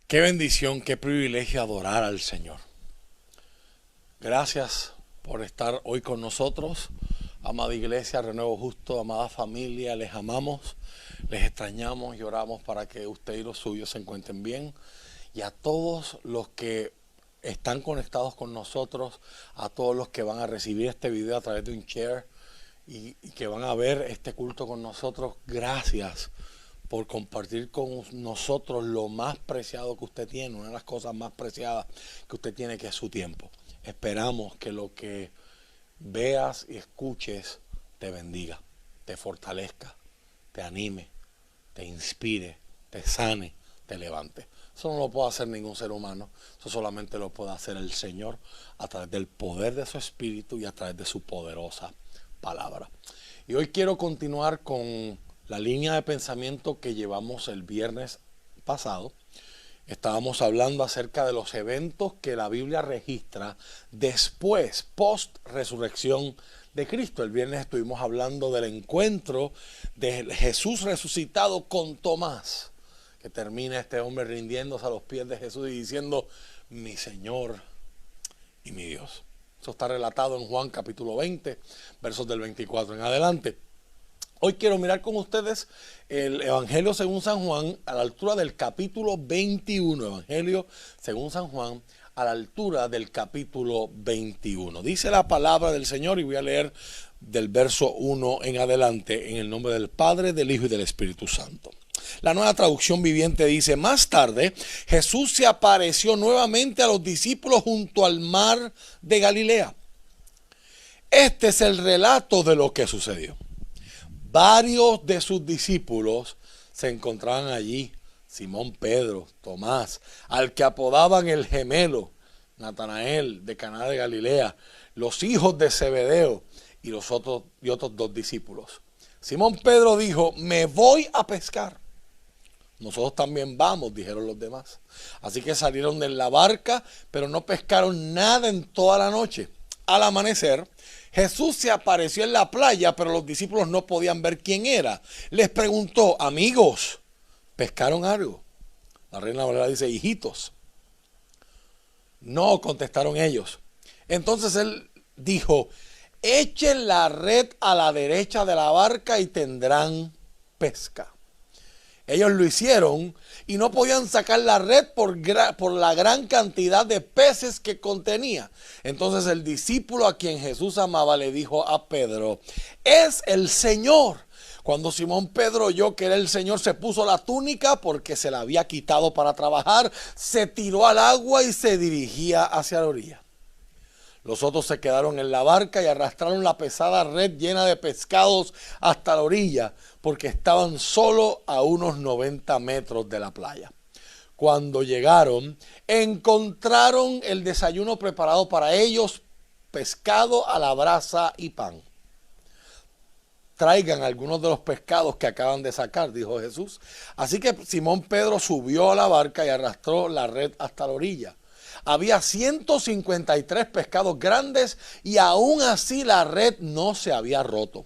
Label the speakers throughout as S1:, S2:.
S1: Qué bendición, qué privilegio adorar al Señor. Gracias por estar hoy con nosotros. Amada iglesia, Renuevo Justo, amada familia, les amamos, les extrañamos y oramos para que usted y los suyos se encuentren bien. Y a todos los que están conectados con nosotros, a todos los que van a recibir este video a través de un share y que van a ver este culto con nosotros, gracias por compartir con nosotros lo más preciado que usted tiene, una de las cosas más preciadas que usted tiene, que es su tiempo. Esperamos que lo que veas y escuches te bendiga, te fortalezca, te anime, te inspire, te sane, te levante. Eso no lo puede hacer ningún ser humano, eso solamente lo puede hacer el Señor a través del poder de su Espíritu y a través de su poderosa palabra. Y hoy quiero continuar con la línea de pensamiento que llevamos el viernes pasado. Estábamos hablando acerca de los eventos que la Biblia registra después, post-resurrección de Cristo. El viernes estuvimos hablando del encuentro de Jesús resucitado con Tomás, que termina este hombre rindiéndose a los pies de Jesús y diciendo: mi Señor y mi Dios. Eso está relatado en Juan capítulo 20, versos del 24 en adelante. Hoy quiero mirar con ustedes el Evangelio según San Juan a la altura del capítulo 21. Evangelio según San Juan a la altura del capítulo 21. Dice la palabra del Señor, y voy a leer del verso 1 en adelante, en el nombre del Padre, del Hijo y del Espíritu Santo. La Nueva Traducción Viviente dice: más tarde Jesús se apareció nuevamente a los discípulos junto al mar de Galilea. Este es el relato de lo que sucedió. Varios de sus discípulos se encontraban allí: Simón Pedro, Tomás, al que apodaban el gemelo, Natanael de Caná de Galilea, los hijos de Zebedeo y otros dos discípulos. Simón Pedro dijo: me voy a pescar. Nosotros también vamos, dijeron los demás. Así que salieron de la barca, pero no pescaron nada en toda la noche. Al amanecer, Jesús se apareció en la playa, pero los discípulos no podían ver quién era. Les preguntó: amigos, ¿pescaron algo? La Reina Valera dice: hijitos. No, contestaron ellos. Entonces él dijo: echen la red a la derecha de la barca y tendrán pesca. Ellos lo hicieron y no podían sacar la red por la gran cantidad de peces que contenía. Entonces el discípulo a quien Jesús amaba le dijo a Pedro: es el Señor. Cuando Simón Pedro oyó que era el Señor, se puso la túnica porque se la había quitado para trabajar, se tiró al agua y se dirigía hacia la orilla. Los otros se quedaron en la barca y arrastraron la pesada red llena de pescados hasta la orilla, porque estaban solo a unos 90 metros de la playa. Cuando llegaron, encontraron el desayuno preparado para ellos: pescado a la brasa y pan. Traigan algunos de los pescados que acaban de sacar, dijo Jesús. Así que Simón Pedro subió a la barca y arrastró la red hasta la orilla. Había 153 pescados grandes y aún así la red no se había roto.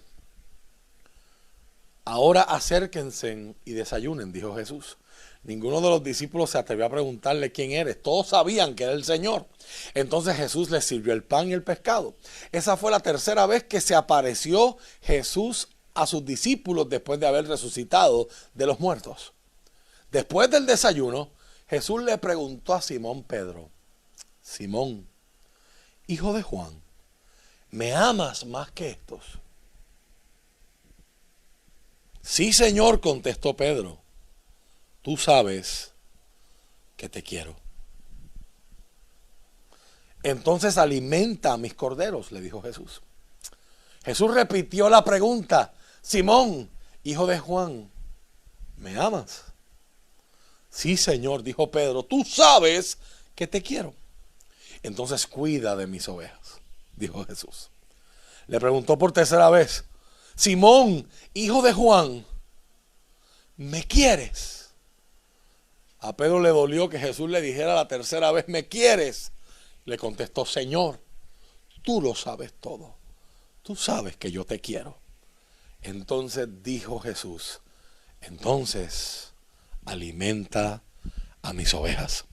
S1: Ahora acérquense y desayunen, dijo Jesús. Ninguno de los discípulos se atrevió a preguntarle quién eres. Todos sabían que era el Señor. Entonces Jesús les sirvió el pan y el pescado. Esa fue la tercera vez que se apareció Jesús a sus discípulos después de haber resucitado de los muertos. Después del desayuno, Jesús le preguntó a Simón Pedro: Simón, hijo de Juan, ¿me amas más que estos? Sí, Señor, contestó Pedro. Tú sabes que te quiero. Entonces alimenta a mis corderos, le dijo Jesús. Jesús repitió la pregunta: Simón, hijo de Juan, ¿me amas? Sí, Señor, dijo Pedro, tú sabes que te quiero. Entonces cuida de mis ovejas, dijo Jesús. Le preguntó por tercera vez: Simón, hijo de Juan, ¿me quieres? A Pedro le dolió que Jesús le dijera la tercera vez: ¿me quieres? Le contestó: Señor, tú lo sabes todo. Tú sabes que yo te quiero. Entonces dijo Jesús: entonces alimenta a mis ovejas.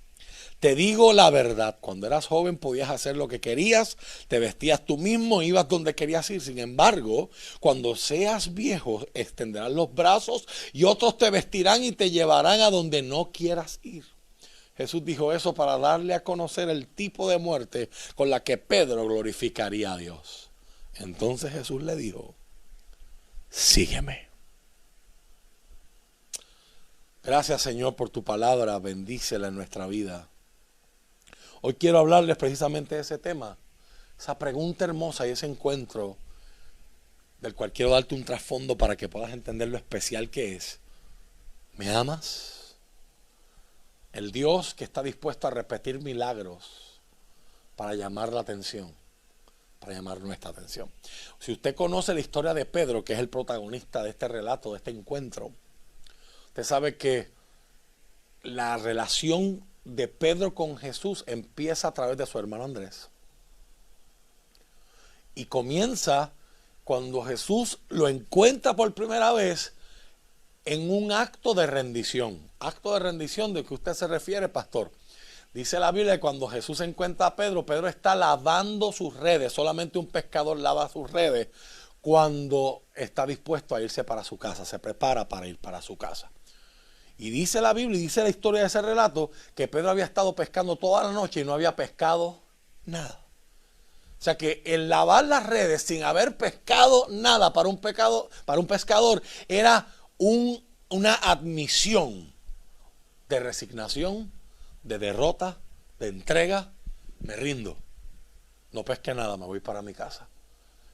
S1: Te digo la verdad, cuando eras joven podías hacer lo que querías, te vestías tú mismo, ibas donde querías ir. Sin embargo, cuando seas viejo, extenderás los brazos y otros te vestirán y te llevarán a donde no quieras ir. Jesús dijo eso para darle a conocer el tipo de muerte con la que Pedro glorificaría a Dios. Entonces Jesús le dijo, sígueme. Gracias, Señor, por tu palabra, bendícela en nuestra vida. Hoy quiero hablarles precisamente de ese tema, esa pregunta hermosa y ese encuentro del cual quiero darte un trasfondo para que puedas entender lo especial que es. ¿Me amas? El Dios que está dispuesto a repetir milagros para llamar la atención, para llamar nuestra atención. Si usted conoce la historia de Pedro, que es el protagonista de este relato, de este encuentro, usted sabe que la relación de Pedro con Jesús empieza a través de su hermano Andrés. Y comienza cuando Jesús lo encuentra por primera vez en un acto de rendición. Acto de rendición, ¿de qué usted se refiere, pastor? Dice la Biblia que cuando Jesús encuentra a Pedro, Pedro está lavando sus redes. Solamente un pescador lava sus redes cuando está dispuesto a irse para su casa, se prepara para ir para su casa. Y dice la Biblia, y dice la historia de ese relato, que Pedro había estado pescando toda la noche y no había pescado nada. O sea que el lavar las redes sin haber pescado nada para un pescador era una admisión de resignación, de derrota, de entrega. Me rindo, no pesqué nada, me voy para mi casa.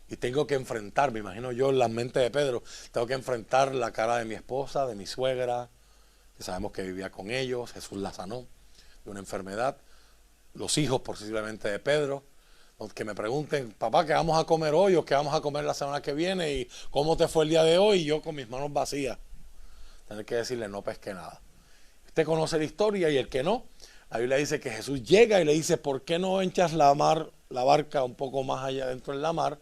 S1: Y tengo que enfrentar, me imagino yo en la mente de Pedro, tengo que enfrentar la cara de mi esposa, de mi suegra, que sabemos que vivía con ellos. Jesús la sanó de una enfermedad. Los hijos posiblemente de Pedro, que me pregunten, papá, ¿qué vamos a comer hoy o qué vamos a comer la semana que viene? ¿Y cómo te fue el día de hoy? Y yo con mis manos vacías, tener que decirle, no pesqué nada. Usted conoce la historia, y el que no, la Biblia dice que Jesús llega y le dice, ¿por qué no echas la barca un poco más allá dentro en la mar?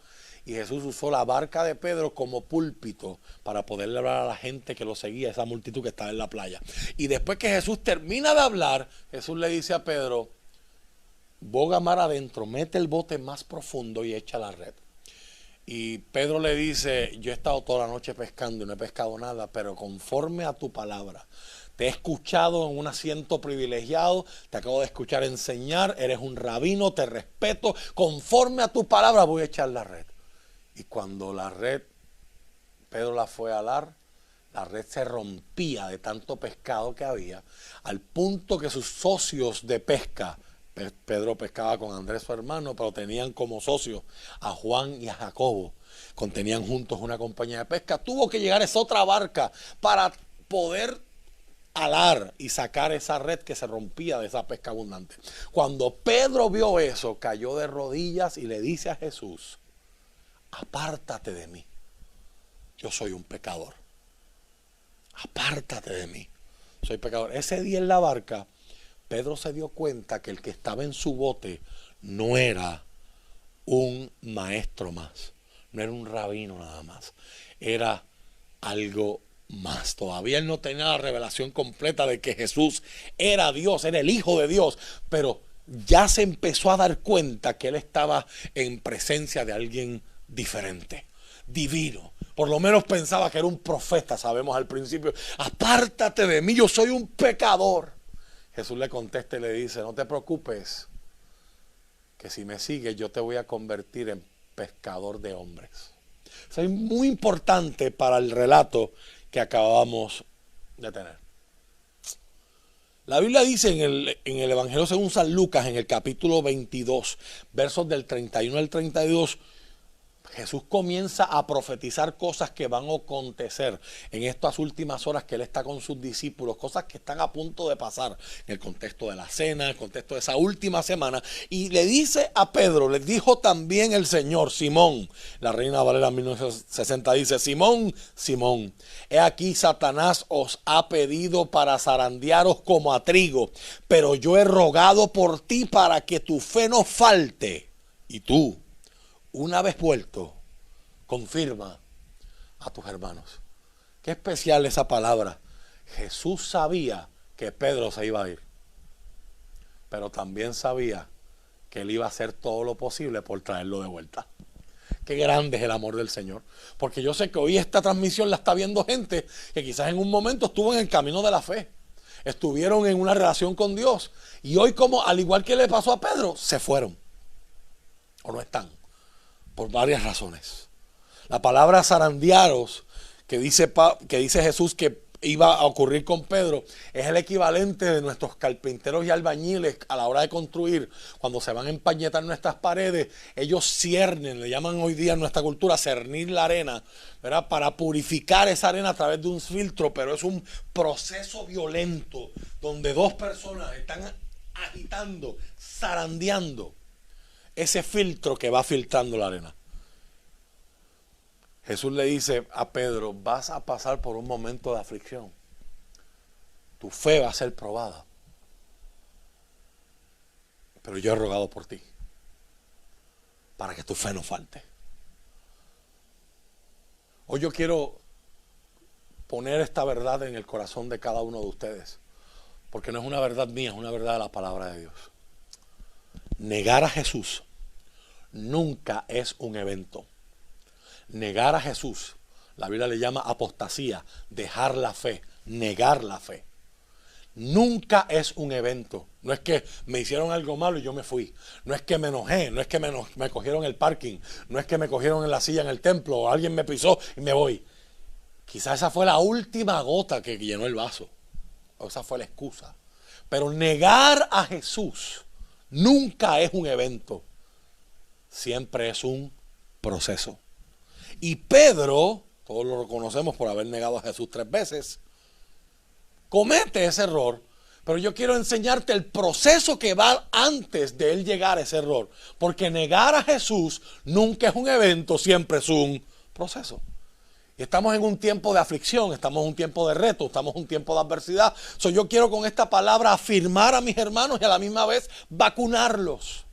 S1: Y Jesús usó la barca de Pedro como púlpito para poderle hablar a la gente que lo seguía, esa multitud que estaba en la playa. Y después que Jesús termina de hablar, Jesús le dice a Pedro, boga mar adentro, mete el bote más profundo y echa la red. Y Pedro le dice, yo he estado toda la noche pescando y no he pescado nada, pero conforme a tu palabra, te he escuchado en un asiento privilegiado, te acabo de escuchar enseñar, eres un rabino, te respeto, conforme a tu palabra voy a echar la red. Y cuando la red, Pedro la fue a alar, la red se rompía de tanto pescado que había, al punto que sus socios de pesca, Pedro pescaba con Andrés su hermano, pero tenían como socios a Juan y a Jacobo, tenían juntos una compañía de pesca, tuvo que llegar esa otra barca para poder alar y sacar esa red que se rompía de esa pesca abundante. Cuando Pedro vio eso, cayó de rodillas y le dice a Jesús, apártate de mí, yo soy un pecador. Apártate de mí, soy pecador. Ese día en la barca, Pedro se dio cuenta que el que estaba en su bote no era un maestro más, no era un rabino nada más, era algo más. Todavía él no tenía la revelación completa de que Jesús era Dios, era el Hijo de Dios, pero ya se empezó a dar cuenta que él estaba en presencia de alguien diferente, divino. Por lo menos pensaba que era un profeta, sabemos al principio. Apártate de mí, yo soy un pecador. Jesús le contesta y le dice, no te preocupes, que si me sigues yo te voy a convertir en pescador de hombres. Eso es muy importante para el relato que acabamos de tener. La Biblia dice en el Evangelio según San Lucas, en el capítulo 22, versos del 31 al 32, Jesús comienza a profetizar cosas que van a acontecer en estas últimas horas que Él está con sus discípulos, cosas que están a punto de pasar en el contexto de la cena, en el contexto de esa última semana. Y le dice a Pedro, le dijo también el Señor, Simón, la Reina Valera 1960 dice, Simón, Simón, he aquí Satanás os ha pedido para zarandearos como a trigo, pero yo he rogado por ti para que tu fe no falte. Y tú, una vez vuelto, confirma a tus hermanos. Qué especial esa palabra. Jesús sabía que Pedro se iba a ir. pero también sabía que Él iba a hacer todo lo posible por traerlo de vuelta. Qué grande es el amor del Señor. Porque yo sé que hoy esta transmisión la está viendo gente que quizás en un momento estuvo en el camino de la fe. Estuvieron en una relación con Dios. Y hoy, como al igual que le pasó a Pedro, se fueron. O no están. Por varias razones. La palabra zarandearos que dice Jesús que iba a ocurrir con Pedro es el equivalente de nuestros carpinteros y albañiles a la hora de construir. Cuando se van a empañetar nuestras paredes, ellos ciernen, le llaman hoy día en nuestra cultura cernir la arena, ¿verdad? Para purificar esa arena a través de un filtro, pero es un proceso violento donde dos personas están agitando, zarandeando ese filtro que va filtrando la arena. Jesús le dice a Pedro, vas a pasar por un momento de aflicción. Tu fe va a ser probada. Pero yo he rogado por ti, para que tu fe no falte. Hoy yo quiero poner esta verdad en el corazón de cada uno de ustedes, porque no es una verdad mía, es una verdad de la palabra de Dios. Negar a Jesús nunca es un evento. Negar a Jesús, la Biblia le llama apostasía, dejar la fe, negar la fe. Nunca es un evento. No es que me hicieron algo malo y yo me fui. No es que me enojé, no es que me cogieron en el parking, no es que me cogieron en la silla en el templo o alguien me pisó y me voy. Quizás esa fue la última gota que llenó el vaso. O esa fue la excusa. Pero negar a Jesús nunca es un evento. Siempre es un proceso. Y Pedro, todos lo reconocemos por haber negado a Jesús 3 veces, comete ese error, pero yo quiero enseñarte el proceso que va antes de él llegar a ese error, porque negar a Jesús nunca es un evento, siempre es un proceso. Y estamos en un tiempo de aflicción, estamos en un tiempo de reto, estamos en un tiempo de adversidad. Yo quiero con esta palabra afirmar a mis hermanos y a la misma vez vacunarlos,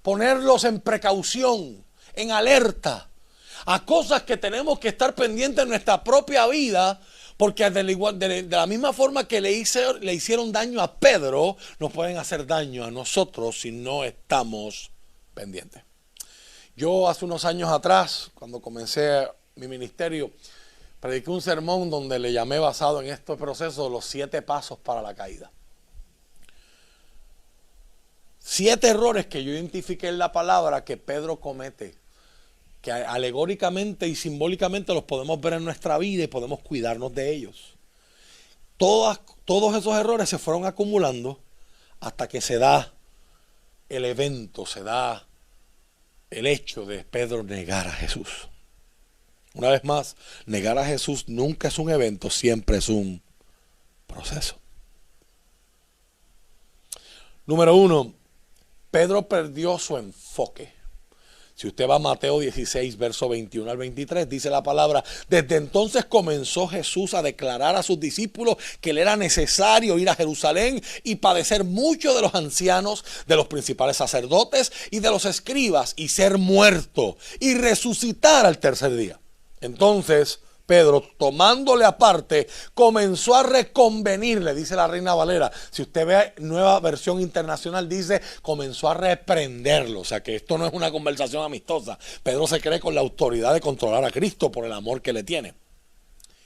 S1: ponerlos en precaución, en alerta a cosas que tenemos que estar pendientes en nuestra propia vida, porque de la misma forma que le hicieron daño a Pedro, nos pueden hacer daño a nosotros si no estamos pendientes. Yo hace unos años atrás, cuando comencé mi ministerio, prediqué un sermón donde le llamé, basado en este proceso, los 7 pasos para la caída. 7 errores que yo identifiqué en la palabra que Pedro comete, que alegóricamente y simbólicamente los podemos ver en nuestra vida y podemos cuidarnos de ellos. Todos esos errores se fueron acumulando hasta que se da el evento, se da el hecho de Pedro negar a Jesús. Una vez más, negar a Jesús nunca es un evento, siempre es un proceso. Número 1, Pedro perdió su enfoque. Si usted va a Mateo 16, verso 21 al 23, dice la palabra: desde entonces comenzó Jesús a declarar a sus discípulos que le era necesario ir a Jerusalén y padecer mucho de los ancianos, de los principales sacerdotes y de los escribas, y ser muerto y resucitar al tercer día. Entonces Pedro, tomándole aparte, comenzó a reconvenirle, dice la Reina Valera. Si usted ve Nueva Versión Internacional, dice comenzó a reprenderlo. O sea que esto no es una conversación amistosa. Pedro se cree con la autoridad de controlar a Cristo por el amor que le tiene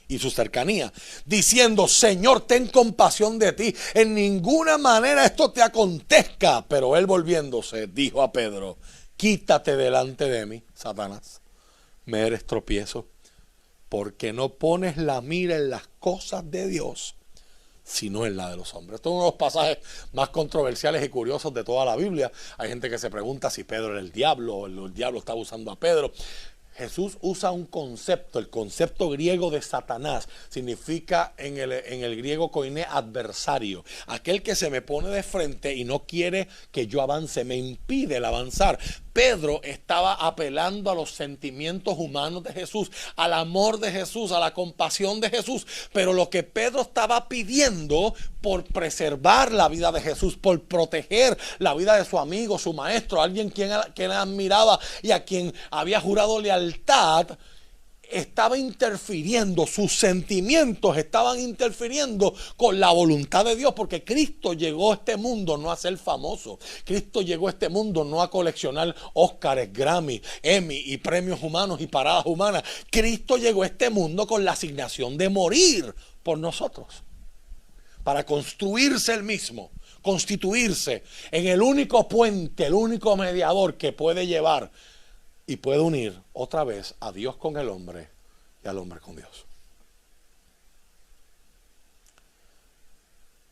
S1: y su cercanía, diciendo: Señor, ten compasión de ti, en ninguna manera esto te acontezca. Pero él, volviéndose, dijo a Pedro: quítate delante de mí, Satanás, me eres tropiezo, porque no pones la mira en las cosas de Dios, sino en la de los hombres. Esto es uno de los pasajes más controversiales y curiosos de toda la Biblia. Hay gente que se pregunta si Pedro era el diablo, o el diablo estaba usando a Pedro. Jesús usa un concepto, el concepto griego de Satanás, significa en el griego koiné, adversario, aquel que se me pone de frente y no quiere que yo avance, me impide el avanzar. Pedro estaba apelando a los sentimientos humanos de Jesús, al amor de Jesús, a la compasión de Jesús, pero lo que Pedro estaba pidiendo por preservar la vida de Jesús, por proteger la vida de su amigo, su maestro, alguien quien admiraba y a quien había jurado lealtad, estaba interfiriendo, sus sentimientos estaban interfiriendo con la voluntad de Dios, porque Cristo llegó a este mundo no a ser famoso. Cristo llegó a este mundo no a coleccionar Óscares, Grammy, Emmy y premios humanos y paradas humanas. Cristo llegó a este mundo con la asignación de morir por nosotros, para construirse él mismo, constituirse en el único puente, el único mediador que puede llevar y puede unir otra vez a Dios con el hombre y al hombre con Dios.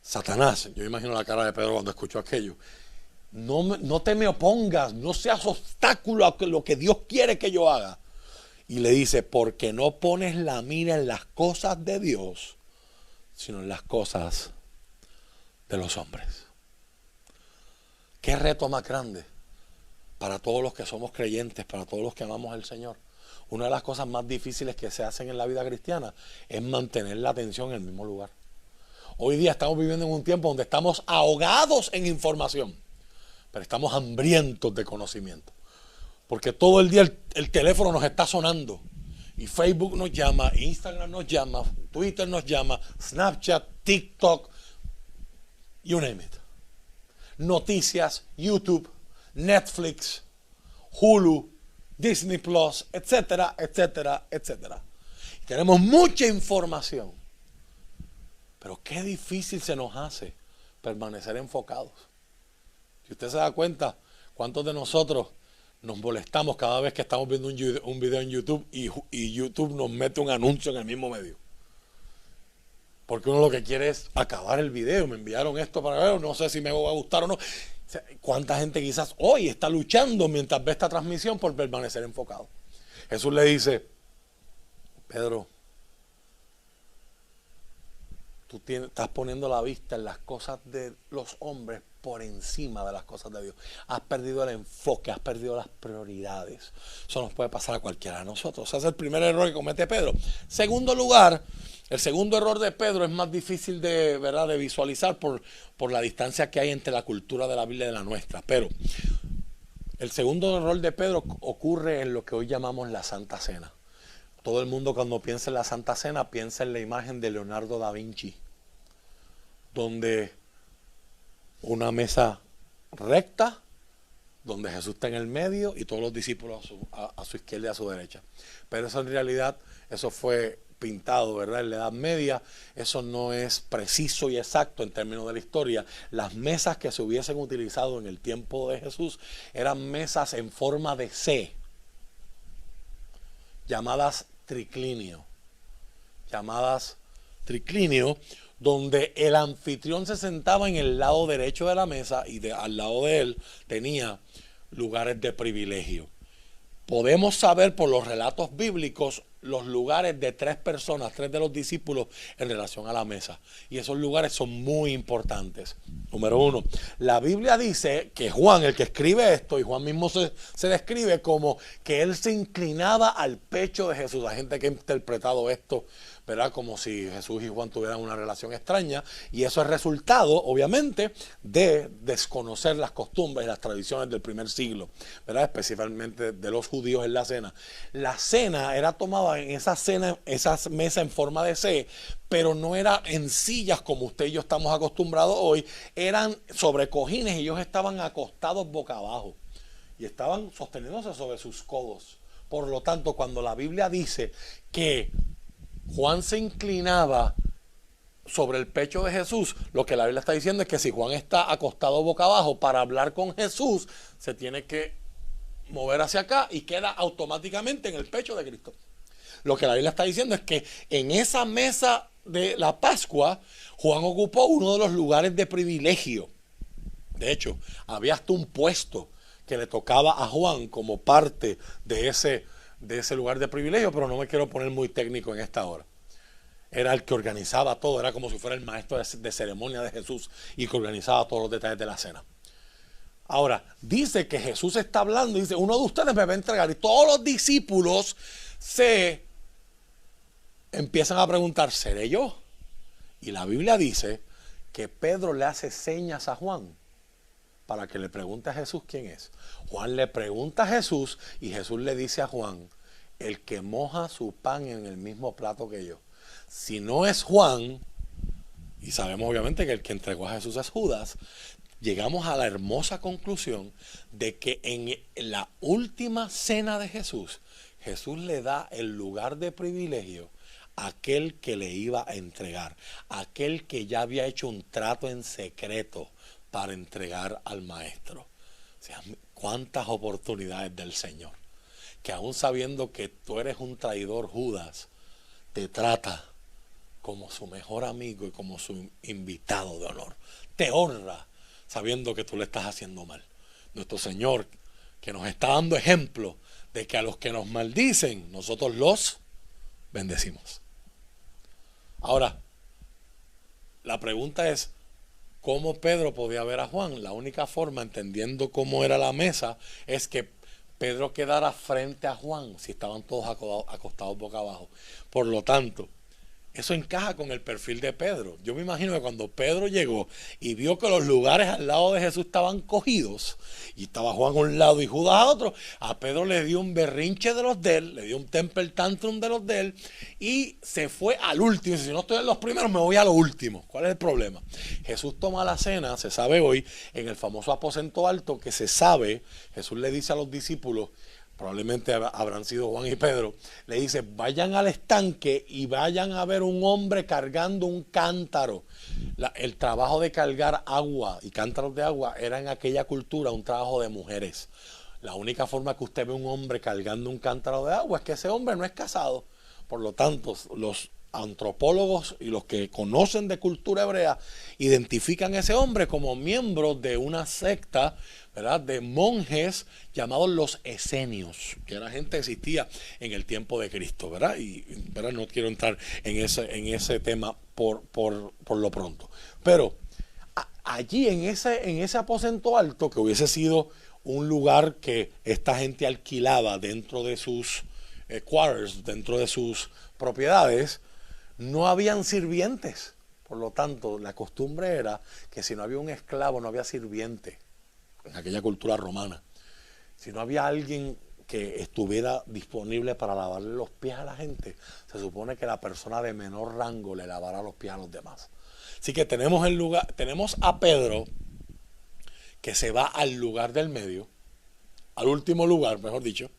S1: Satanás, yo imagino la cara de Pedro cuando escuchó aquello. No te me opongas, no seas obstáculo a lo que Dios quiere que yo haga. Y le dice, porque no pones la mira en las cosas de Dios, sino en las cosas de los hombres. ¿Qué reto más grande para todos los que somos creyentes, para todos los que amamos al Señor? Una de las cosas más difíciles que se hacen en la vida cristiana es mantener la atención en el mismo lugar. Hoy día estamos viviendo en un tiempo donde estamos ahogados en información, pero estamos hambrientos de conocimiento. Porque todo el día el teléfono nos está sonando. Y Facebook nos llama, Instagram nos llama, Twitter nos llama, Snapchat, TikTok, you name it. Noticias, YouTube, Netflix, Hulu, Disney Plus, etcétera, etcétera, etcétera. Y tenemos mucha información. Pero qué difícil se nos hace permanecer enfocados. Si usted se da cuenta, ¿cuántos de nosotros nos molestamos cada vez que estamos viendo un video en YouTube y YouTube nos mete un anuncio en el mismo medio? Porque uno lo que quiere es acabar el video. Me enviaron esto para ver, no sé si me va a gustar o no. O sea, ¿cuánta gente quizás hoy está luchando mientras ve esta transmisión por permanecer enfocado? Jesús le dice, Pedro, tú estás poniendo la vista en las cosas de los hombres por encima de las cosas de Dios. Has perdido el enfoque, has perdido las prioridades. Eso nos puede pasar a cualquiera de nosotros. Ese es el primer error que comete Pedro. Segundo lugar, el segundo error de Pedro es más difícil de visualizar por la distancia que hay entre la cultura de la Biblia y de la nuestra. Pero el segundo error de Pedro ocurre en lo que hoy llamamos la Santa Cena. Todo el mundo cuando piensa en la Santa Cena piensa en la imagen de Leonardo da Vinci, donde una mesa recta, donde Jesús está en el medio y todos los discípulos a su izquierda y a su derecha. Pero eso en realidad, eso fue pintado, ¿verdad? En la Edad Media, eso no es preciso y exacto en términos de la historia. Las mesas que se hubiesen utilizado en el tiempo de Jesús eran mesas en forma de C, llamadas triclinio, donde el anfitrión se sentaba en el lado derecho de la mesa y al lado de él tenía lugares de privilegio. Podemos saber por los relatos bíblicos los lugares de 3 personas, 3 de los discípulos en relación a la mesa. Y esos lugares son muy importantes. Número 1, la Biblia dice que Juan, el que escribe esto, y Juan mismo se describe como que él se inclinaba al pecho de Jesús. Hay gente que ha interpretado esto, ¿verdad?, como si Jesús y Juan tuvieran una relación extraña, y eso es resultado, obviamente, de desconocer las costumbres y las tradiciones del primer siglo, ¿verdad?, especialmente de los judíos en la cena. La cena era tomada en esa mesa en forma de C, pero no era en sillas como usted y yo estamos acostumbrados hoy, eran sobre cojines y ellos estaban acostados boca abajo y estaban sosteniéndose sobre sus codos. Por lo tanto, cuando la Biblia dice que Juan se inclinaba sobre el pecho de Jesús, lo que la Biblia está diciendo es que si Juan está acostado boca abajo para hablar con Jesús, se tiene que mover hacia acá y queda automáticamente en el pecho de Cristo. Lo que la Biblia está diciendo es que en esa mesa de la Pascua, Juan ocupó uno de los lugares de privilegio. De hecho, había hasta un puesto que le tocaba a Juan como parte de ese lugar de privilegio, pero no me quiero poner muy técnico en esta hora. Era el que organizaba todo, era como si fuera el maestro de ceremonia de Jesús y que organizaba todos los detalles de la cena. Ahora, dice que Jesús está hablando y dice, uno de ustedes me va a entregar, y todos los discípulos se empiezan a preguntar, ¿seré yo? Y la Biblia dice que Pedro le hace señas a Juan para que le pregunte a Jesús quién es. Juan le pregunta a Jesús y Jesús le dice a Juan, el que moja su pan en el mismo plato que yo. Si no es Juan, y sabemos obviamente que el que entregó a Jesús es Judas, llegamos a la hermosa conclusión de que en la última cena de Jesús, Jesús le da el lugar de privilegio a aquel que le iba a entregar, a aquel que ya había hecho un trato en secreto para entregar al maestro. O sea, cuántas oportunidades del Señor, que aún sabiendo que tú eres un traidor, Judas, te trata como su mejor amigo y como su invitado de honor. Te honra sabiendo que tú le estás haciendo mal. Nuestro Señor, que nos está dando ejemplo de que a los que nos maldicen, nosotros los bendecimos. Ahora, la pregunta es, ¿cómo Pedro podía ver a Juan? La única forma, entendiendo cómo era la mesa, es que Pedro quedara frente a Juan, si estaban todos acostados boca abajo. Por lo tanto, eso encaja con el perfil de Pedro. Yo me imagino que cuando Pedro llegó y vio que los lugares al lado de Jesús estaban cogidos, y estaba Juan a un lado y Judas a otro, a Pedro le dio un berrinche de los de él, le dio un temper tantrum de los de él, y se fue al último. Si no estoy en los primeros, me voy a los últimos. ¿Cuál es el problema? Jesús toma la cena, se sabe hoy, en el famoso aposento alto, que se sabe, Jesús le dice a los discípulos, probablemente habrán sido Juan y Pedro, le dice, vayan al estanque y vayan a ver un hombre cargando un cántaro. El trabajo de cargar agua y cántaros de agua era en aquella cultura un trabajo de mujeres. La única forma que usted ve un hombre cargando un cántaro de agua es que ese hombre no es casado. Por lo tanto, los antropólogos y los que conocen de cultura hebrea identifican a ese hombre como miembro de una secta, ¿verdad?, de monjes llamados los esenios, que la gente existía en el tiempo de Cristo, ¿verdad? Y ¿verdad? No quiero entrar en ese tema por lo pronto. Pero allí en ese aposento alto, que hubiese sido un lugar que esta gente alquilaba dentro de sus quarters, dentro de sus propiedades, no habían sirvientes. Por lo tanto, la costumbre era que si no había un esclavo, no había sirviente en aquella cultura romana. Si no había alguien que estuviera disponible para lavarle los pies a la gente, se supone que la persona de menor rango le lavara los pies a los demás. Así que tenemos a Pedro que se va al lugar del medio, al último lugar, mejor dicho,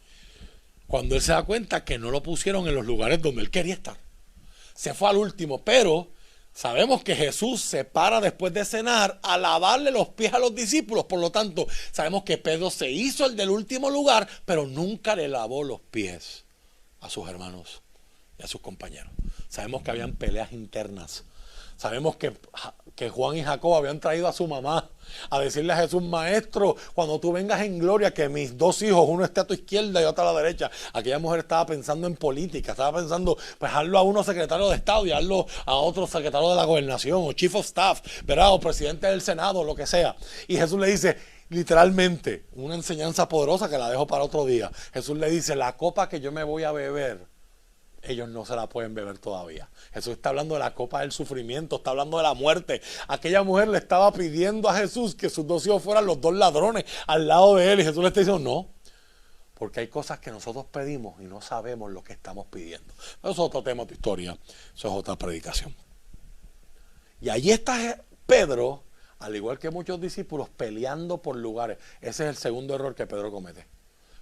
S1: cuando él se da cuenta que no lo pusieron en los lugares donde él quería estar. Se fue al último, pero sabemos que Jesús se para después de cenar a lavarle los pies a los discípulos. Por lo tanto, sabemos que Pedro se hizo el del último lugar, pero nunca le lavó los pies a sus hermanos y a sus compañeros. Sabemos que habían peleas internas. Sabemos que Juan y Jacob habían traído a su mamá a decirle a Jesús, maestro, cuando tú vengas en gloria, que mis dos hijos, uno esté a tu izquierda y otro a la derecha. Aquella mujer estaba pensando en política, estaba pensando, pues hazlo a uno secretario de Estado y hazlo a otro secretario de la gobernación, o chief of staff, ¿verdad? O presidente del Senado, lo que sea. Y Jesús le dice, literalmente, una enseñanza poderosa que la dejo para otro día. Jesús le dice, la copa que yo me voy a beber, ellos no se la pueden beber todavía. Jesús está hablando de la copa del sufrimiento, está hablando de la muerte. Aquella mujer le estaba pidiendo a Jesús que sus dos hijos fueran los dos ladrones al lado de él. Y Jesús le está diciendo, no, porque hay cosas que nosotros pedimos y no sabemos lo que estamos pidiendo. Pero eso es otro tema de historia, eso es otra predicación. Y allí está Pedro, al igual que muchos discípulos, peleando por lugares. Ese es el segundo error que Pedro comete.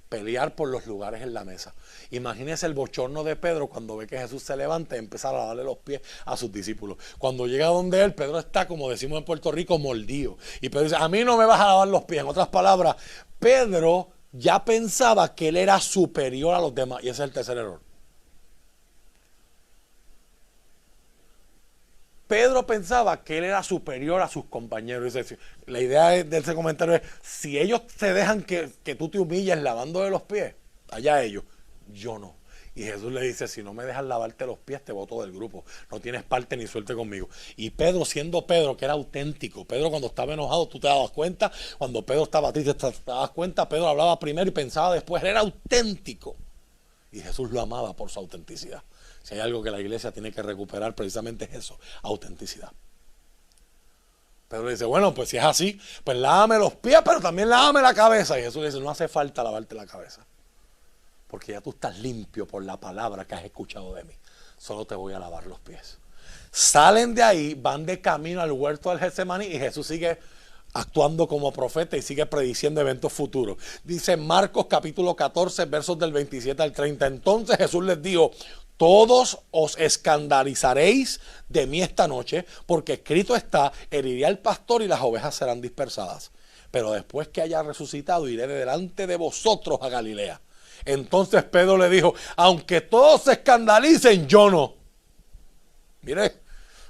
S1: Pelear por los lugares en la mesa. Imagínese el bochorno de Pedro cuando ve que Jesús se levanta y empieza a darle los pies a sus discípulos. Cuando llega donde él, Pedro está, como decimos en Puerto Rico, mordido. Y Pedro dice, a mí no me vas a lavar los pies. En otras palabras, Pedro ya pensaba que él era superior a los demás. Y ese es el tercer error. Pedro pensaba que él era superior a sus compañeros. La idea de ese comentario es, si ellos te dejan que tú te humilles lavándole los pies, allá ellos, yo no. Y Jesús le dice, si no me dejas lavarte los pies, te boto del grupo. No tienes parte ni suerte conmigo. Y Pedro, siendo Pedro, que era auténtico. Pedro cuando estaba enojado, tú te dabas cuenta. Cuando Pedro estaba triste, te dabas cuenta. Pedro hablaba primero y pensaba después. Él era auténtico. Y Jesús lo amaba por su autenticidad. Si hay algo que la iglesia tiene que recuperar, precisamente es eso, autenticidad. Pedro le dice, bueno, pues si es así, pues lávame los pies, pero también lávame la cabeza. Y Jesús le dice, no hace falta lavarte la cabeza, porque ya tú estás limpio por la palabra que has escuchado de mí. Solo te voy a lavar los pies. Salen de ahí, van de camino al huerto del Getsemaní y Jesús sigue actuando como profeta y sigue prediciendo eventos futuros. Dice Marcos capítulo 14, versos del 27 al 30. Entonces Jesús les dijo: todos os escandalizaréis de mí esta noche, porque escrito está, heriré al pastor y las ovejas serán dispersadas. Pero después que haya resucitado, iré de delante de vosotros a Galilea. Entonces Pedro le dijo: aunque todos se escandalicen, yo no.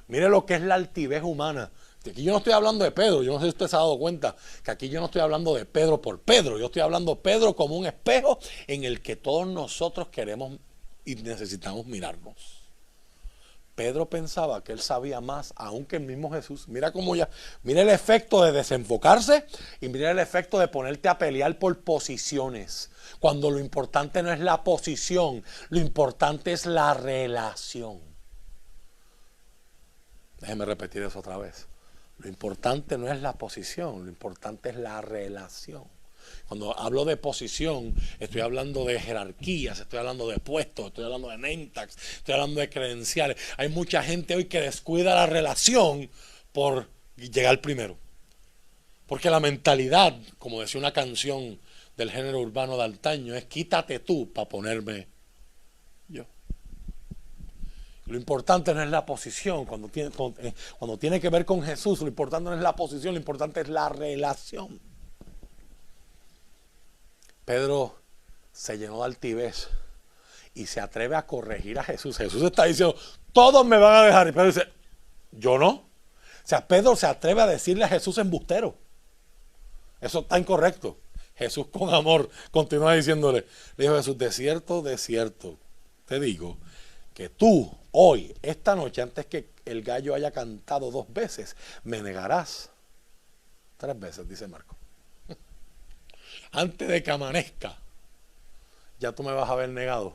S1: Mire lo que es la altivez humana. Aquí yo no estoy hablando de Pedro, yo no sé si usted se ha dado cuenta que aquí yo no estoy hablando de Pedro por Pedro, yo estoy hablando de Pedro como un espejo en el que todos nosotros queremos y necesitamos mirarnos. Pedro pensaba que él sabía más aún que el mismo Jesús. Mira el efecto de desenfocarse y mira el efecto de ponerte a pelear por posiciones. Cuando lo importante no es la posición, lo importante es la relación. Déjeme repetir eso otra vez. Lo importante no es la posición, lo importante es la relación. Cuando hablo de posición, estoy hablando de jerarquías, estoy hablando de puestos, estoy hablando de name tags, estoy hablando de credenciales. Hay mucha gente hoy que descuida la relación por llegar primero. Porque la mentalidad, como decía una canción del género urbano de antaño, es quítate tú para ponerme yo. Lo importante no es la posición, cuando tiene que ver con Jesús, lo importante no es la posición, lo importante es la relación. Pedro se llenó de altivez y se atreve a corregir a Jesús. Jesús está diciendo: todos me van a dejar. Y Pedro dice: yo no. O sea, Pedro se atreve a decirle a Jesús embustero. Eso está incorrecto. Jesús con amor continúa diciéndole, le dijo Jesús: de cierto, te digo que tú hoy, esta noche, antes que el gallo haya cantado 2 veces, me negarás 3 veces, dice Marcos. Antes de que amanezca, ya tú me vas a haber negado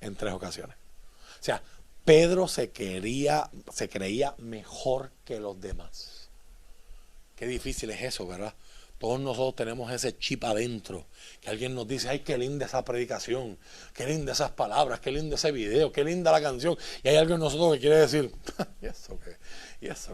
S1: en 3 ocasiones. O sea, Pedro se creía mejor que los demás. Qué difícil es eso, ¿verdad? Todos nosotros tenemos ese chip adentro, que alguien nos dice: ay, qué linda esa predicación, qué linda esas palabras, qué lindo ese video, qué linda la canción. Y hay algo en nosotros que quiere decir: y eso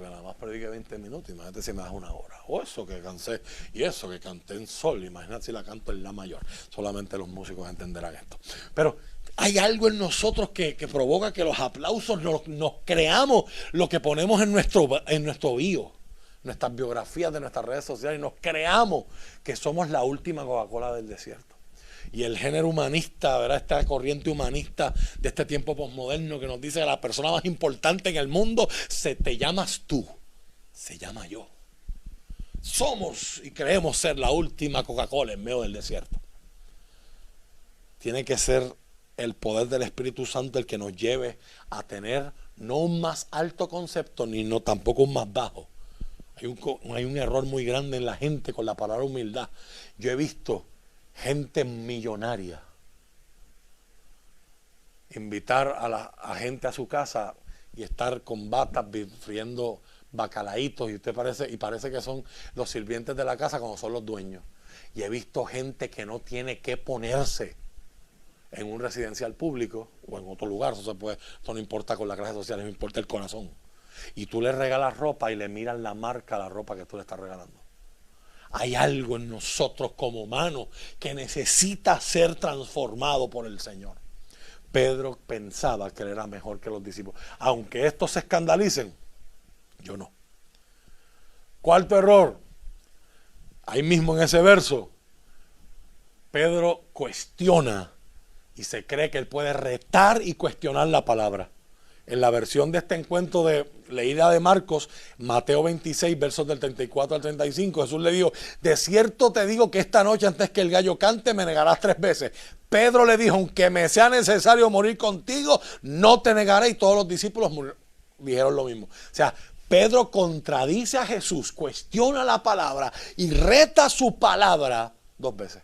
S1: que nada más prediqué 20 minutos, imagínate si me das 1 hora. O eso que cansé, y eso que canté en sol, imagínate si la canto en la mayor. Solamente los músicos entenderán esto. Pero hay algo en nosotros que provoca que los aplausos nos creamos lo que ponemos en nuestro bio, nuestras biografías de nuestras redes sociales, y nos creamos que somos la última Coca-Cola del desierto. Y el género humanista, ¿verdad?, esta corriente humanista de este tiempo posmoderno que nos dice que la persona más importante en el mundo te llamas tú, se llama yo. Somos y creemos ser la última Coca-Cola en medio del desierto. Tiene que ser el poder del Espíritu Santo el que nos lleve a tener no un más alto concepto, ni no tampoco un más bajo. Hay un error muy grande en la gente con la palabra humildad. Yo he visto gente millonaria invitar a gente a su casa y estar con batas friendo bacalaitos, y parece que son los sirvientes de la casa cuando son los dueños. Y he visto gente que no tiene que ponerse en un residencial público o en otro lugar. Esto no importa con la clase social, no importa el corazón. Y tú le regalas ropa y le miran la marca a la ropa que tú le estás regalando. Hay algo en nosotros como humanos que necesita ser transformado por el Señor. Pedro pensaba que él era mejor que los discípulos. Aunque estos se escandalicen, yo no. Cuarto error. Ahí mismo en ese verso, Pedro cuestiona y se cree que él puede retar y cuestionar la palabra. En la versión de este encuentro leída de Marcos, Mateo 26, versos del 34 al 35, Jesús le dijo: de cierto te digo que esta noche antes que el gallo cante me negarás 3 veces. Pedro le dijo: aunque me sea necesario morir contigo, no te negaré. Y todos los discípulos dijeron lo mismo. O sea, Pedro contradice a Jesús, cuestiona la palabra y reta su palabra 2 veces.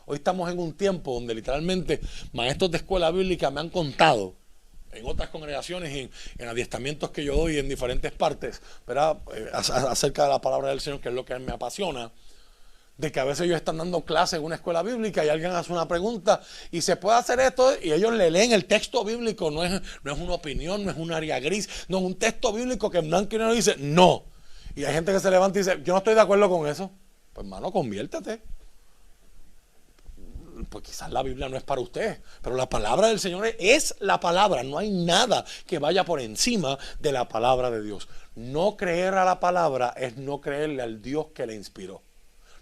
S1: Hoy estamos en un tiempo donde literalmente maestros de escuela bíblica me han contado, en otras congregaciones, en adiestramientos que yo doy en diferentes partes, ¿verdad?, acerca de la palabra del Señor, que es lo que me apasiona, de que a veces ellos están dando clases en una escuela bíblica y alguien hace una pregunta y se puede hacer esto y ellos le leen el texto bíblico, no es una opinión, no es un área gris, no es un texto bíblico que en blanco y negro dice no. Y hay gente que se levanta y dice, yo no estoy de acuerdo con eso. Pues hermano, conviértete. Pues quizás la Biblia no es para usted, pero la palabra del Señor es la palabra. No hay nada que vaya por encima de la palabra de Dios. No creer a la palabra es no creerle al Dios que le inspiró.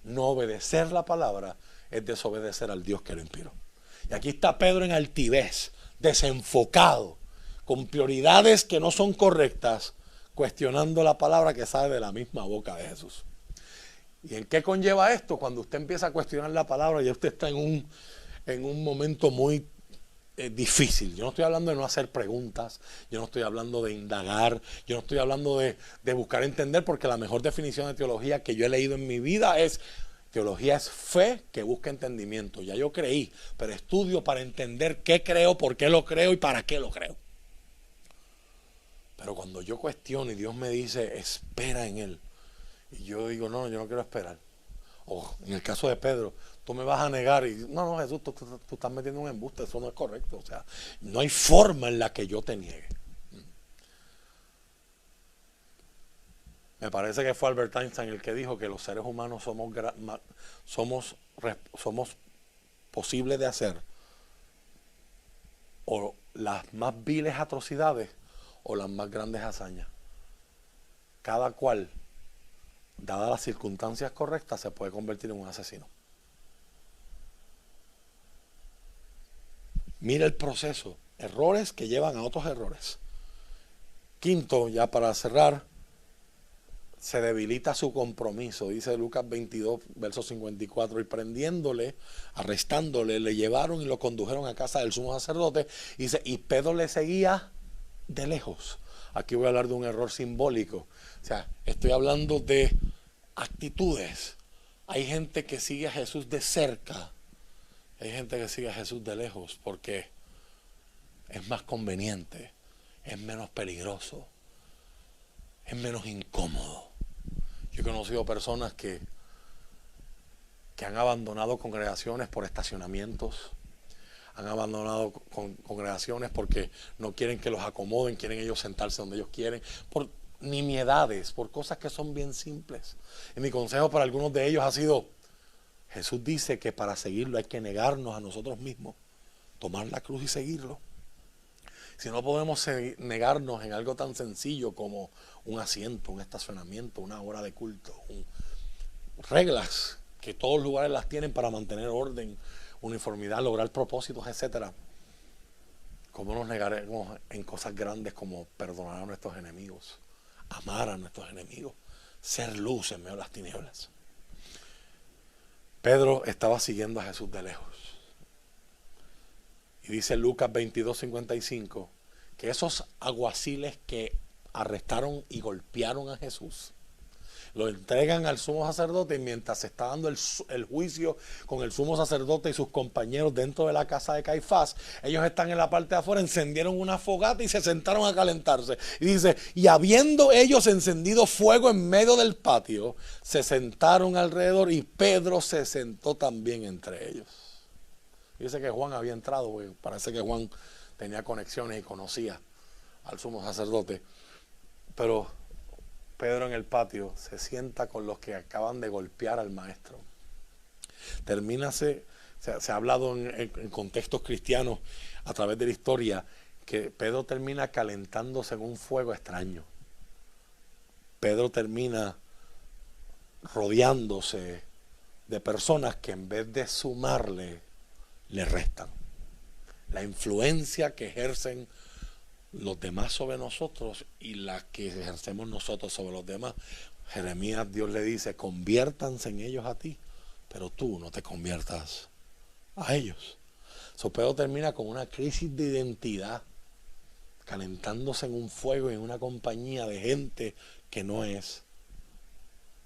S1: No obedecer la palabra es desobedecer al Dios que lo inspiró. Y aquí está Pedro en altivez, desenfocado, con prioridades que no son correctas, cuestionando la palabra que sale de la misma boca de Jesús. ¿Y en qué conlleva esto? Cuando usted empieza a cuestionar la palabra, ya usted está en un momento muy difícil. Yo no estoy hablando de no hacer preguntas, yo no estoy hablando de indagar, yo no estoy hablando de buscar entender, porque la mejor definición de teología que yo he leído en mi vida es: teología es fe que busca entendimiento. Ya yo creí, pero estudio para entender qué creo, por qué lo creo y para qué lo creo. Pero cuando yo cuestiono y Dios me dice, espera en Él, y yo digo, no, yo no quiero esperar. O en el caso de Pedro, tú me vas a negar y no, Jesús, tú estás metiendo un embuste, eso no es correcto. O sea, no hay forma en la que yo te niegue. Me parece que fue Albert Einstein el que dijo que los seres humanos somos posibles de hacer o las más viles atrocidades o las más grandes hazañas. Cada cual, dadas las circunstancias correctas, se puede convertir en un asesino. Mira el proceso, errores que llevan a otros errores. Quinto, ya para cerrar, se debilita su compromiso. Dice Lucas 22, verso 54, y prendiéndole, arrestándole, le llevaron y lo condujeron a casa del sumo sacerdote. Dice, y Pedro le seguía de lejos. Aquí voy a hablar de un error simbólico. O sea, estoy hablando de actitudes. Hay gente que sigue a Jesús de cerca. Hay gente que sigue a Jesús de lejos porque es más conveniente, es menos peligroso, es menos incómodo. Yo he conocido personas que han abandonado congregaciones por estacionamientos, han abandonado congregaciones porque no quieren que los acomoden, quieren ellos sentarse donde ellos quieren, por nimiedades, por cosas que son bien simples. Y mi consejo para algunos de ellos ha sido: Jesús dice que para seguirlo hay que negarnos a nosotros mismos, tomar la cruz y seguirlo. Si no podemos negarnos en algo tan sencillo como un asiento, un estacionamiento, una hora de culto, reglas que todos los lugares las tienen para mantener orden, uniformidad, lograr propósitos, etcétera, ¿cómo nos negaremos en cosas grandes como perdonar a nuestros enemigos, amar a nuestros enemigos, ser luz en medio de las tinieblas? Pedro estaba siguiendo a Jesús de lejos. Y dice Lucas 22:55 que esos alguaciles que arrestaron y golpearon a Jesús lo entregan al sumo sacerdote, y mientras se está dando el juicio con el sumo sacerdote y sus compañeros dentro de la casa de Caifás, ellos están en la parte de afuera, encendieron una fogata y se sentaron a calentarse. Y dice, y habiendo ellos encendido fuego en medio del patio, se sentaron alrededor y Pedro se sentó también entre ellos. Dice que Juan había entrado, porque parece que Juan tenía conexiones y conocía al sumo sacerdote. Pero Pedro en el patio se sienta con los que acaban de golpear al maestro. Se ha hablado en contextos cristianos a través de la historia que Pedro termina calentándose en un fuego extraño. Pedro termina rodeándose de personas que en vez de sumarle, le restan. La influencia que ejercen los demás sobre nosotros y la que ejercemos nosotros sobre los demás. Jeremías, Dios le dice, conviértanse en ellos a ti, pero tú no te conviertas a ellos. Pedro termina con una crisis de identidad, calentándose en un fuego y en una compañía de gente que no es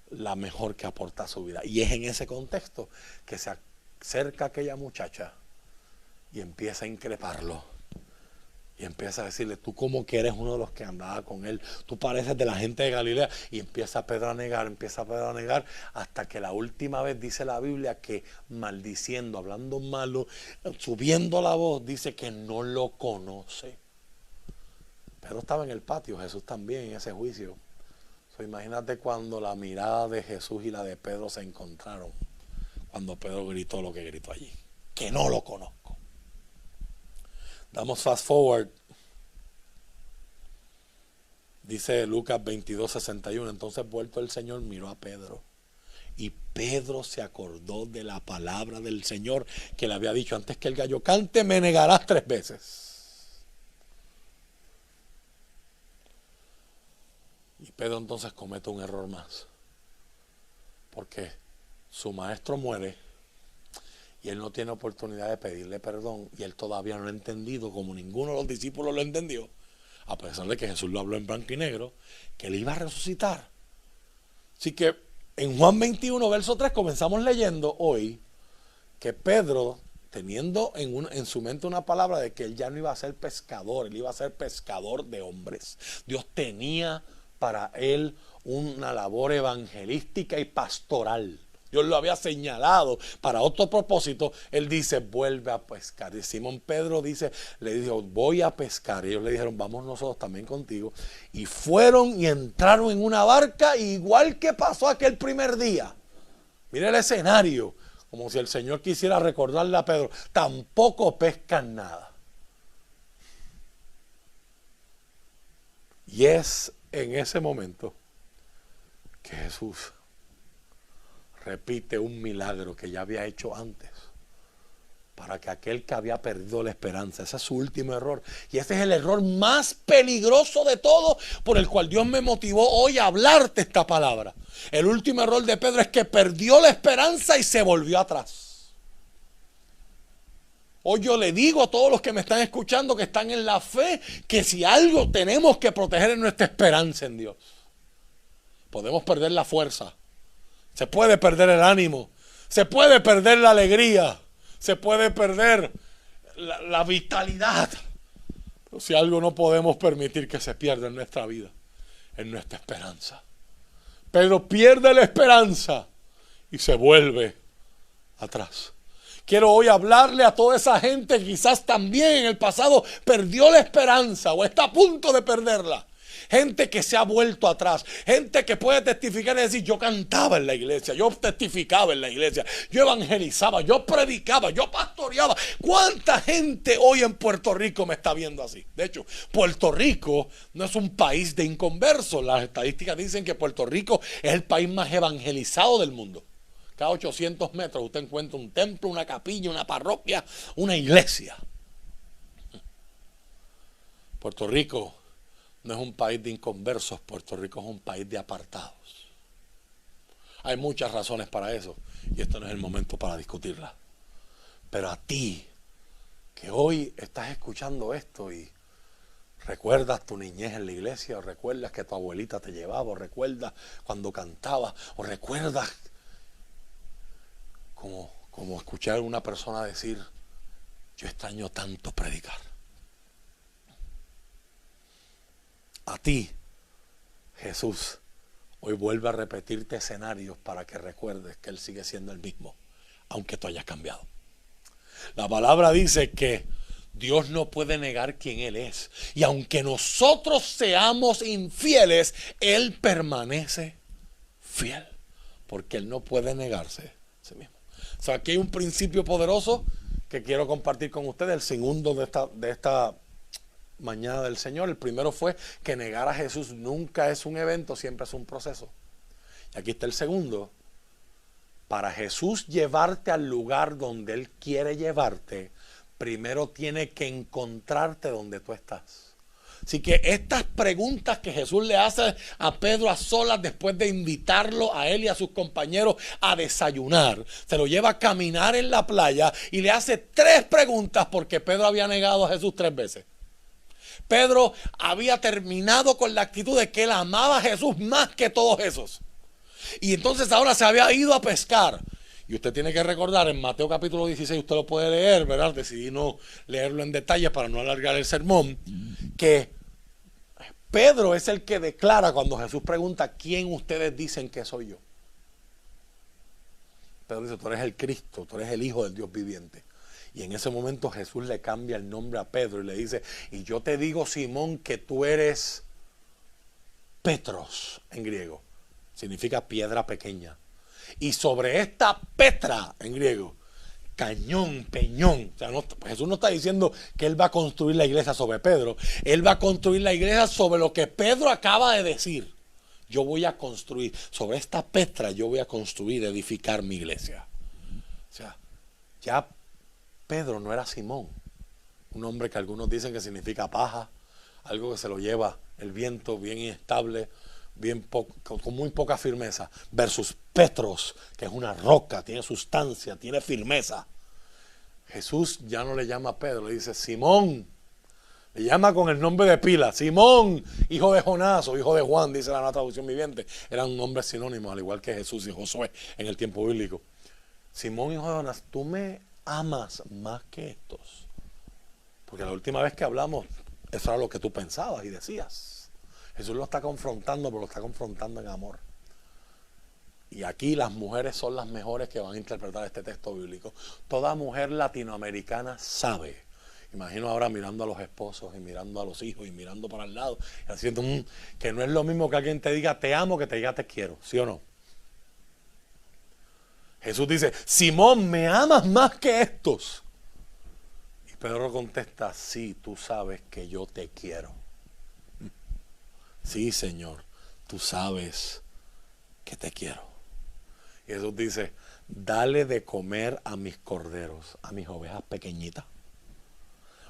S1: la mejor que aporta a su vida. Y es en ese contexto que se acerca aquella muchacha y empieza a increparlo. Y empieza a decirle, tú como que eres uno de los que andaba con él, tú pareces de la gente de Galilea. Y empieza Pedro a negar, hasta que la última vez dice la Biblia que maldiciendo, hablando malo, subiendo la voz, dice que no lo conoce. Pedro estaba en el patio, Jesús también en ese juicio. Imagínate cuando la mirada de Jesús y la de Pedro se encontraron, cuando Pedro gritó lo que gritó allí, que no lo conozco. Damos fast forward. Dice Lucas 22:61. Entonces vuelto el Señor miró a Pedro. Y Pedro se acordó de la palabra del Señor que le había dicho: antes que el gallo cante, me negarás 3 veces. Y Pedro entonces comete un error más. Porque su maestro muere. Y él no tiene oportunidad de pedirle perdón. Y él todavía no lo ha entendido, como ninguno de los discípulos lo entendió. A pesar de que Jesús lo habló en blanco y negro, que él iba a resucitar. Así que en Juan 21, verso 3, comenzamos leyendo hoy que Pedro, teniendo en su mente una palabra de que él ya no iba a ser pescador, él iba a ser pescador de hombres. Dios tenía para él una labor evangelística y pastoral. Dios lo había señalado para otro propósito. Él dice, vuelve a pescar. Y Simón Pedro le dijo, voy a pescar. Y ellos le dijeron, vamos nosotros también contigo. Y fueron y entraron en una barca, igual que pasó aquel primer día. Mire el escenario, como si el Señor quisiera recordarle a Pedro, tampoco pescan nada. Y es en ese momento que Jesús repite un milagro que ya había hecho antes, para que aquel que había perdido la esperanza, ese es su último error, y ese es el error más peligroso de todo, por el cual Dios me motivó hoy a hablarte esta palabra. El último error de Pedro es que perdió la esperanza y se volvió atrás. Hoy yo le digo a todos los que me están escuchando, que están en la fe, que si algo tenemos que proteger es nuestra esperanza en Dios. Podemos perder la fuerza, se puede perder el ánimo, se puede perder la alegría, se puede perder la vitalidad. Pero si algo no podemos permitir que se pierda en nuestra vida, es nuestra esperanza. Pedro pierde la esperanza y se vuelve atrás. Quiero hoy hablarle a toda esa gente que quizás también en el pasado perdió la esperanza o está a punto de perderla. Gente que se ha vuelto atrás, gente que puede testificar y decir, yo cantaba en la iglesia, yo testificaba en la iglesia, yo evangelizaba, yo predicaba, yo pastoreaba. ¿Cuánta gente hoy en Puerto Rico me está viendo así? De hecho, Puerto Rico no es un país de inconversos. Las estadísticas dicen que Puerto Rico es el país más evangelizado del mundo. Cada 800 metros usted encuentra un templo, una capilla, una parroquia, una iglesia. Puerto Rico no es un país de inconversos, Puerto Rico es un país de apartados. Hay muchas razones para eso y este no es el momento para discutirlas. Pero a ti, que hoy estás escuchando esto y recuerdas tu niñez en la iglesia, o recuerdas que tu abuelita te llevaba, o recuerdas cuando cantabas, o recuerdas como escuchar a una persona decir, yo extraño tanto predicar. A ti, Jesús, hoy vuelve a repetirte escenarios para que recuerdes que Él sigue siendo el mismo, aunque tú hayas cambiado. La palabra dice que Dios no puede negar quién Él es. Y aunque nosotros seamos infieles, Él permanece fiel, porque Él no puede negarse a sí mismo. O sea, aquí hay un principio poderoso que quiero compartir con ustedes, el segundo de esta mañana del Señor. El primero fue que negar a Jesús nunca es un evento, siempre es un proceso. Y aquí está el segundo. Para Jesús llevarte al lugar donde Él quiere llevarte, primero tiene que encontrarte donde tú estás. Así que estas preguntas que Jesús le hace a Pedro a solas después de invitarlo a él y a sus compañeros a desayunar, se lo lleva a caminar en la playa y le hace 3 preguntas porque Pedro había negado a Jesús 3 veces. Pedro había terminado con la actitud de que él amaba a Jesús más que todos esos. Y entonces ahora se había ido a pescar. Y usted tiene que recordar en Mateo capítulo 16, usted lo puede leer, ¿verdad? Decidí no leerlo en detalle para no alargar el sermón, que Pedro es el que declara cuando Jesús pregunta, ¿quién ustedes dicen que soy yo? Pedro dice, tú eres el Cristo, tú eres el Hijo del Dios viviente. Y en ese momento Jesús le cambia el nombre a Pedro y le dice, y yo te digo, Simón, que tú eres Petros en griego. Significa piedra pequeña. Y sobre esta Petra en griego, cañón, peñón. O sea, Jesús no está diciendo que Él va a construir la iglesia sobre Pedro. Él va a construir la iglesia sobre lo que Pedro acaba de decir. Yo voy a construir, sobre esta Petra yo voy a construir, edificar mi iglesia. O sea, ya Pedro no era Simón, un hombre que algunos dicen que significa paja, algo que se lo lleva el viento, bien inestable, con muy poca firmeza, versus Petros, que es una roca, tiene sustancia, tiene firmeza. Jesús ya no le llama a Pedro, le dice Simón, le llama con el nombre de pila, Simón, hijo de Jonás o hijo de Juan, dice la nueva traducción viviente. Eran nombres sinónimos, al igual que Jesús y Josué en el tiempo bíblico. Simón, hijo de Jonás, tú me amas más que estos. Porque la última vez que hablamos, eso era lo que tú pensabas y decías. Jesús lo está confrontando, pero lo está confrontando en amor. Y aquí las mujeres son las mejores que van a interpretar este texto bíblico. Toda mujer latinoamericana sabe. Imagino ahora mirando a los esposos y mirando a los hijos y mirando para el lado y haciendo que no es lo mismo que alguien te diga te amo que te diga te quiero, ¿sí o no? Jesús dice, Simón, ¿me amas más que estos? Y Pedro contesta, sí, tú sabes que yo te quiero. Sí, Señor, tú sabes que te quiero. Y Jesús dice, dale de comer a mis corderos, a mis ovejas pequeñitas.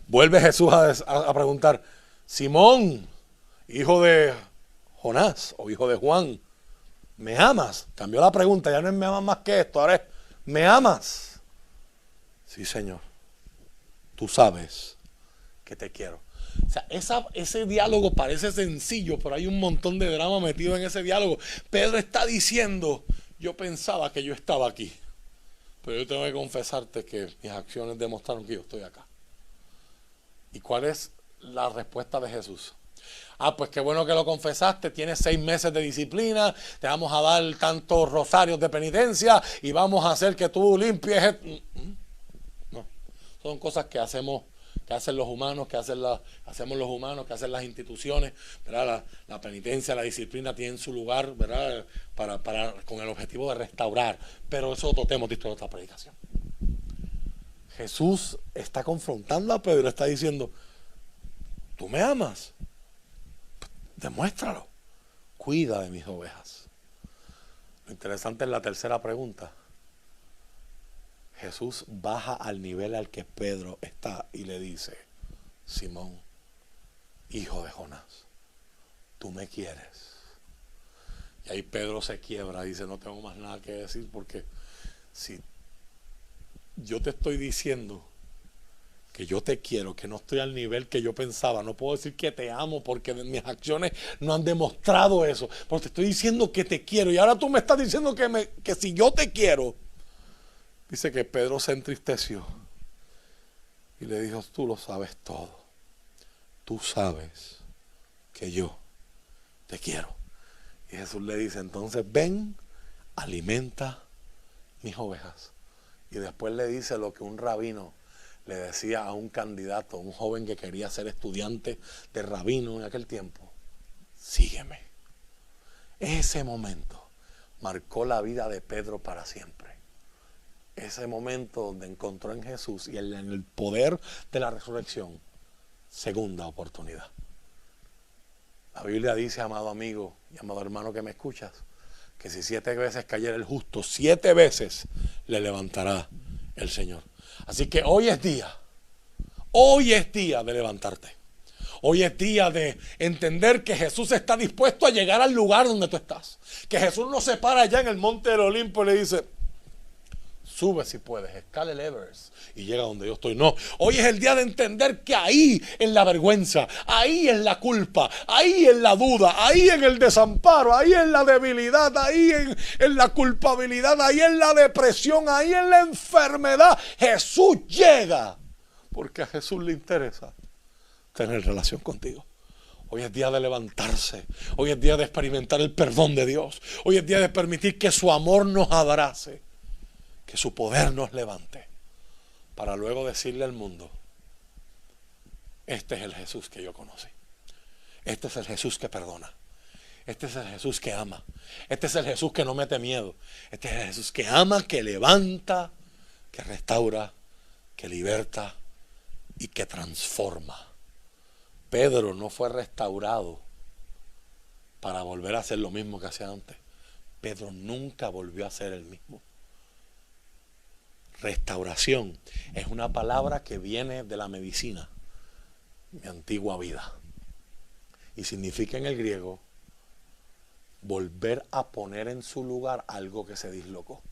S1: Vuelve Jesús a preguntar, Simón, hijo de Jonás o hijo de Juan, ¿me amas? Cambió la pregunta, ya no es me amas más que esto, ahora es ¿me amas? Sí, Señor, tú sabes que te quiero. O sea, ese diálogo parece sencillo, pero hay un montón de drama metido en ese diálogo. Pedro está diciendo, yo pensaba que yo estaba aquí, pero yo tengo que confesarte que mis acciones demostraron que yo estoy acá. ¿Y cuál es la respuesta de Jesús? Pues qué bueno que lo confesaste, tienes 6 meses de disciplina, te vamos a dar tantos rosarios de penitencia y vamos a hacer que tú limpies. No, son cosas que hacemos, que hacen los humanos, hacemos los humanos, que hacen las instituciones, ¿verdad? La penitencia, la disciplina tienen su lugar, ¿verdad? Con el objetivo de restaurar, pero eso es otro tema, de otra predicación. Jesús está confrontando a Pedro, está diciendo, ¿tú me amas? Demuéstralo. Cuida de mis ovejas. Lo interesante es la tercera pregunta. Jesús baja al nivel al que Pedro está y le dice, Simón, hijo de Jonás, ¿tú me quieres? Y ahí Pedro se quiebra y dice, no tengo más nada que decir porque si yo te estoy diciendo que yo te quiero, que no estoy al nivel que yo pensaba, no puedo decir que te amo porque mis acciones no han demostrado eso, porque te estoy diciendo que te quiero y ahora tú me estás diciendo que si yo te quiero. Dice que Pedro se entristeció y le dijo, tú lo sabes todo, tú sabes que yo te quiero. Y Jesús le dice, entonces ven, alimenta mis ovejas. Y después le dice lo que un rabino le decía a un candidato, un joven que quería ser estudiante de rabino en aquel tiempo, sígueme. Ese momento marcó la vida de Pedro para siempre. Ese momento donde encontró en Jesús y en el poder de la resurrección, segunda oportunidad. La Biblia dice, amado amigo y amado hermano que me escuchas, que si 7 veces cayera el justo, 7 veces le levantará el Señor. Así que hoy es día de levantarte. Hoy es día de entender que Jesús está dispuesto a llegar al lugar donde tú estás. Que Jesús no se para allá en el monte del Olimpo y le dice, Sube si puedes, escala el Everest y llega donde yo estoy. No, hoy es el día de entender que ahí en la vergüenza, ahí en la culpa, ahí en la duda, ahí en el desamparo, ahí en la debilidad, ahí en la culpabilidad, ahí en la depresión, ahí en la enfermedad, Jesús llega. Porque a Jesús le interesa tener relación contigo. Hoy es día de levantarse. Hoy es día de experimentar el perdón de Dios. Hoy es día de permitir que su amor nos abrace. Que su poder nos levante. Para luego decirle al mundo: este es el Jesús que yo conocí. Este es el Jesús que perdona. Este es el Jesús que ama. Este es el Jesús que no mete miedo. Este es el Jesús que ama, que levanta, que restaura, que liberta y que transforma. Pedro no fue restaurado para volver a hacer lo mismo que hacía antes. Pedro nunca volvió a ser el mismo. Restauración es una palabra que viene de la medicina, mi antigua vida, y significa en el griego volver a poner en su lugar algo que se dislocó.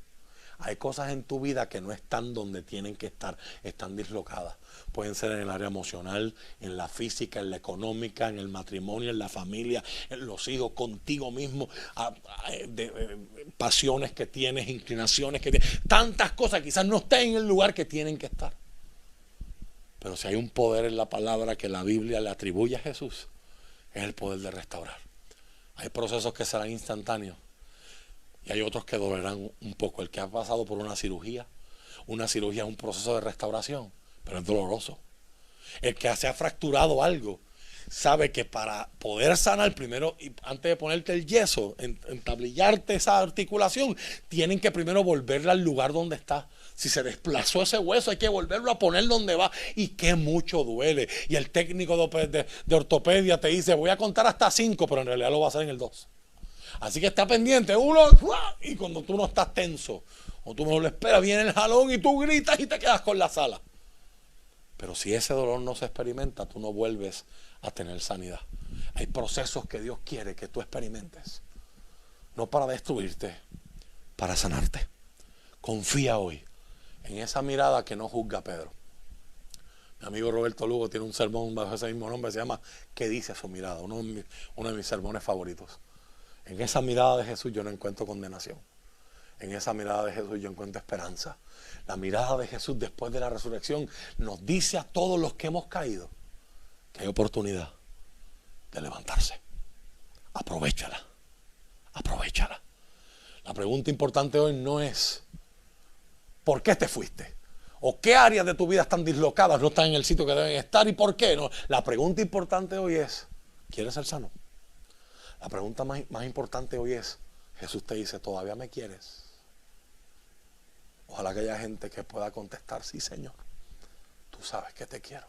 S1: Hay cosas en tu vida que no están donde tienen que estar, están dislocadas. Pueden ser en el área emocional, en la física, en la económica, en el matrimonio, en la familia, en los hijos, contigo mismo, pasiones que tienes, inclinaciones que tienes. Tantas cosas quizás no estén en el lugar que tienen que estar. Pero si hay un poder en la palabra que la Biblia le atribuye a Jesús, es el poder de restaurar. Hay procesos que serán instantáneos. Y hay otros que dolerán un poco. El que ha pasado por una cirugía es un proceso de restauración, pero es doloroso. El que se ha fracturado algo, sabe que para poder sanar primero, antes de ponerte el yeso, entablillarte esa articulación, tienen que primero volverla al lugar donde está. Si se desplazó ese hueso, hay que volverlo a poner donde va. Y que mucho duele. Y el técnico de ortopedia te dice: voy a contar hasta 5, pero en realidad lo va a hacer en el 2. Así que está pendiente, 1, y cuando tú no estás tenso, o tú no lo esperas, viene el jalón y tú gritas y te quedas con la sala. Pero si ese dolor no se experimenta, tú no vuelves a tener sanidad. Hay procesos que Dios quiere que tú experimentes, no para destruirte, para sanarte. Confía hoy en esa mirada que no juzga a Pedro. Mi amigo Roberto Lugo tiene un sermón bajo ese mismo nombre, se llama ¿Qué dice su mirada? Uno de mis sermones favoritos. En esa mirada de Jesús yo no encuentro condenación. En esa mirada de Jesús yo encuentro esperanza. La mirada de Jesús después de la resurrección nos dice a todos los que hemos caído que hay oportunidad de levantarse. Aprovéchala. Aprovechala. La pregunta importante hoy no es ¿por qué te fuiste? ¿O qué áreas de tu vida están dislocadas, no están en el sitio que deben estar? ¿Y por qué? No. La pregunta importante hoy es ¿quieres ser sano? La pregunta más importante hoy es, Jesús te dice, ¿todavía me quieres? Ojalá que haya gente que pueda contestar, sí, Señor, tú sabes que te quiero.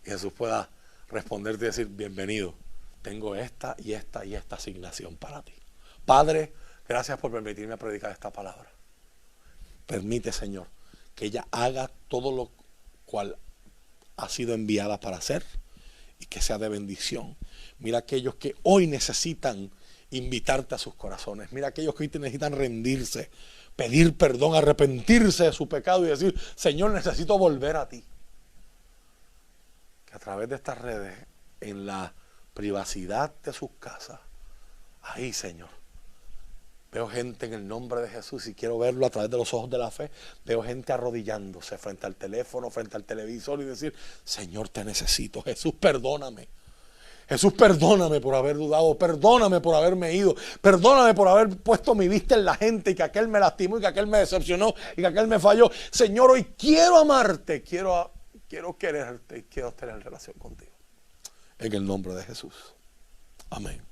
S1: Y Jesús pueda responderte y decir, bienvenido, tengo esta y esta y esta asignación para ti. Padre, gracias por permitirme predicar esta palabra. Permite, Señor, que ella haga todo lo cual ha sido enviada para hacer y que sea de bendición. Mira aquellos que hoy necesitan invitarte a sus corazones. Mira aquellos que hoy te necesitan rendirse, pedir perdón, arrepentirse de su pecado y decir, Señor, necesito volver a ti. Que a través de estas redes, en la privacidad de sus casas, ahí, Señor, veo gente en el nombre de Jesús y quiero verlo a través de los ojos de la fe. Veo gente arrodillándose frente al teléfono, frente al televisor y decir, Señor, te necesito. Jesús, perdóname. Jesús, perdóname por haber dudado, perdóname por haberme ido, perdóname por haber puesto mi vista en la gente y que aquel me lastimó y que aquel me decepcionó y que aquel me falló. Señor, hoy quiero amarte, quiero quererte y quiero tener relación contigo. En el nombre de Jesús. Amén.